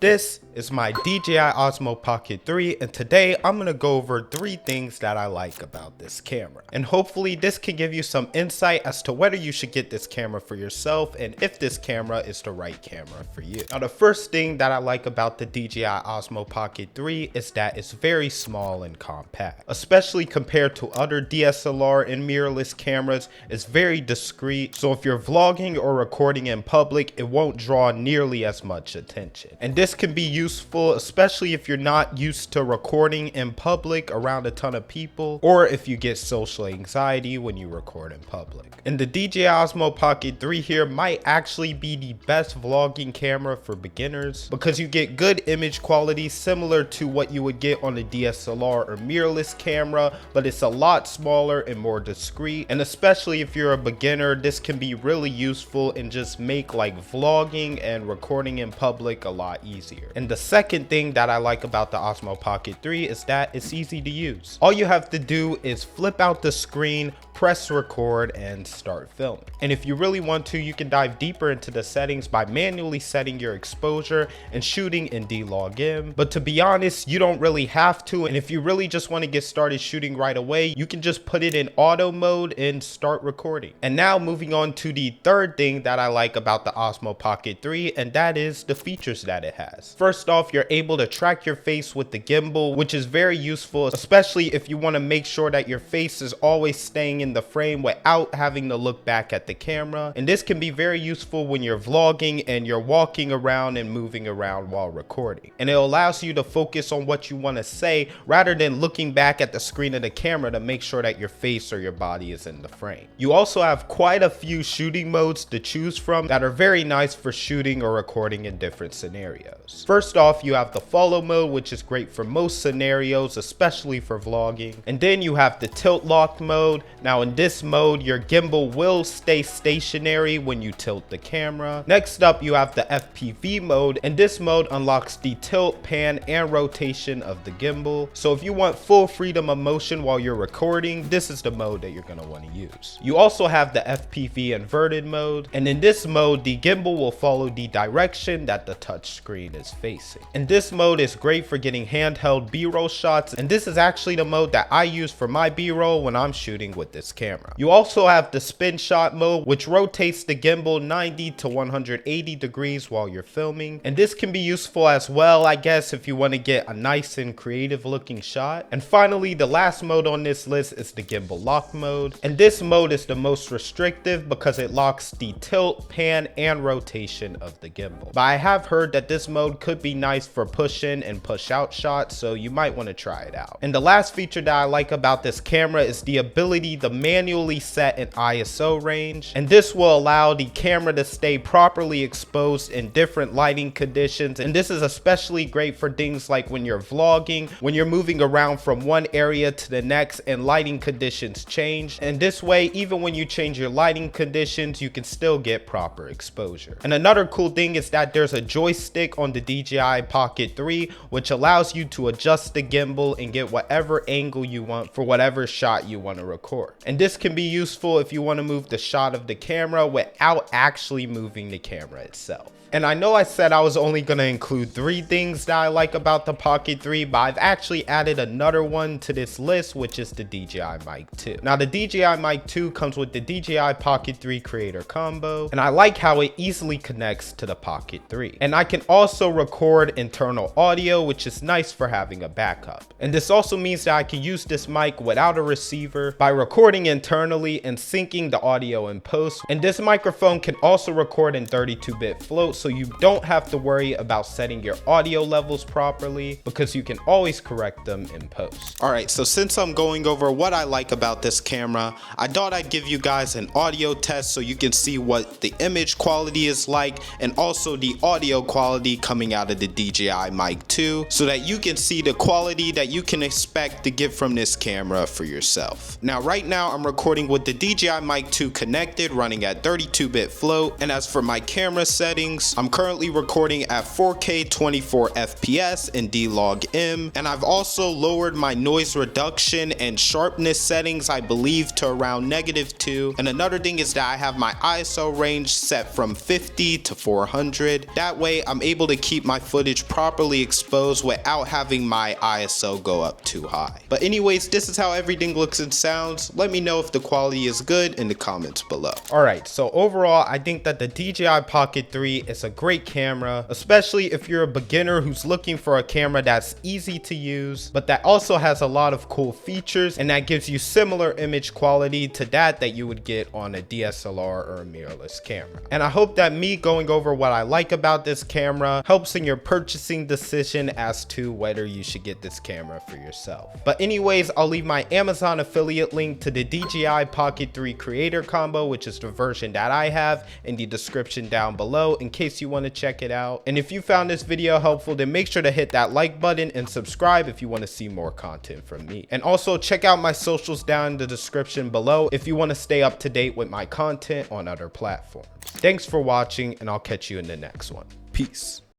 This is my DJI Osmo Pocket 3, and today I'm going to go over 3 things that I like about this camera. And hopefully this can give you some insight as to whether you should get this camera for yourself and if this camera is the right camera for you. Now, the first thing that I like about the DJI Osmo Pocket 3 is that it's very small and compact. Especially compared to other DSLR and mirrorless cameras, it's very discreet, so if you're vlogging or recording in public, it won't draw nearly as much attention. And this can be useful, especially if you're not used to recording in public around a ton of people, or if you get social anxiety when you record in public. And the DJI Osmo Pocket 3 here might actually be the best vlogging camera for beginners because you get good image quality similar to what you would get on a DSLR or mirrorless camera, but it's a lot smaller and more discreet. And especially if you're a beginner, this can be really useful and just make like vlogging and recording in public a lot easier. And the second thing that I like about the Osmo Pocket 3 is that it's easy to use. All you have to do is flip out the screen, press record, and start filming. And if you really want to, you can dive deeper into the settings by manually setting your exposure and shooting in D-Log-M. But to be honest, you don't really have to. And if you really just want to get started shooting right away, you can just put it in auto mode and start recording. And now moving on to the third thing that I like about the Osmo Pocket 3, and that is the features that it has. First off, you're able to track your face with the gimbal, which is very useful, especially if you want to make sure that your face is always staying in the frame without having to look back at the camera. And this can be very useful when you're vlogging and you're walking around and moving around while recording. And it allows you to focus on what you want to say rather than looking back at the screen of the camera to make sure that your face or your body is in the frame. You also have quite a few shooting modes to choose from that are very nice for shooting or recording in different scenarios. First off, you have the follow mode, which is great for most scenarios, especially for vlogging. And then you have the tilt lock mode. Now in this mode, your gimbal will stay stationary when you tilt the camera. Next up, you have the FPV mode, and this mode unlocks the tilt, pan, and rotation of the gimbal. So if you want full freedom of motion while you're recording, this is the mode that you're going to want to use. You also have the FPV inverted mode, and in this mode, the gimbal will follow the direction that the touch screen is facing. And this mode is great for getting handheld B-roll shots, and this is actually the mode that I use for my B-roll when I'm shooting with this camera. You also have the spin shot mode, which rotates the gimbal 90 to 180 degrees while you're filming, and this can be useful as well, I guess, if you want to get a nice and creative looking shot. And finally, the last mode on this list is the gimbal lock mode, and this mode is the most restrictive because it locks the tilt, pan, and rotation of the gimbal. But I have heard that this mode could be nice for push in and push out shots, so you might want to try it out. And the last feature that I like about this camera is the ability to manually set an ISO range, and this will allow the camera to stay properly exposed in different lighting conditions. And this is especially great for things like when you're vlogging, when you're moving around from one area to the next and lighting conditions change. And this way, even when you change your lighting conditions, you can still get proper exposure. And another cool thing is that there's a joystick on the DJI Pocket 3, which allows you to adjust the gimbal and get whatever angle you want for whatever shot you want to record. And this can be useful if you want to move the shot of the camera without actually moving the camera itself. And I know I said I was only going to include 3 things that I like about the Pocket 3, but I've actually added another one to this list, which is the DJI Mic 2. Now, the DJI Mic 2 comes with the DJI Pocket 3 Creator Combo, and I like how it easily connects to the Pocket 3. And I can also record internal audio, which is nice for having a backup. And this also means that I can use this mic without a receiver by recording internally and syncing the audio in post. And this microphone can also record in 32-bit float, so you don't have to worry about setting your audio levels properly because you can always correct them in post. All right, so since I'm going over what I like about this camera, I thought I'd give you guys an audio test so you can see what the image quality is like and also the audio quality coming out of the DJI Mic 2 so that you can see the quality that you can expect to get from this camera for yourself. Now, right now I'm recording with the DJI Mic 2 connected, running at 32-bit float, and as for my camera settings, frames. I'm currently recording at 4K 24 FPS in D-Log-M, and I've also lowered my noise reduction and sharpness settings, I believe, to around -2. And another thing is that I have my ISO range set from 50 to 400. That way I'm able to keep my footage properly exposed without having my ISO go up too high. But anyways, this is how everything looks and sounds. Let me know if the quality is good in the comments below. Alright, so overall I think that the DJI Pocket 3 is a great camera, especially if you're a beginner who's looking for a camera that's easy to use, but that also has a lot of cool features and that gives you similar image quality to that you would get on a DSLR or a mirrorless camera. And I hope that me going over what I like about this camera helps in your purchasing decision as to whether you should get this camera for yourself. But anyways, I'll leave my Amazon affiliate link to the DJI Pocket 3 Creator Combo, which is the version that I have, in the description down below in case you want to check it out. And if you found this video helpful, then make sure to hit that like button and subscribe if you want to see more content from me. And also check out my socials down in the description below if you want to stay up to date with my content on other platforms. Thanks for watching, and I'll catch you in the next one. Peace.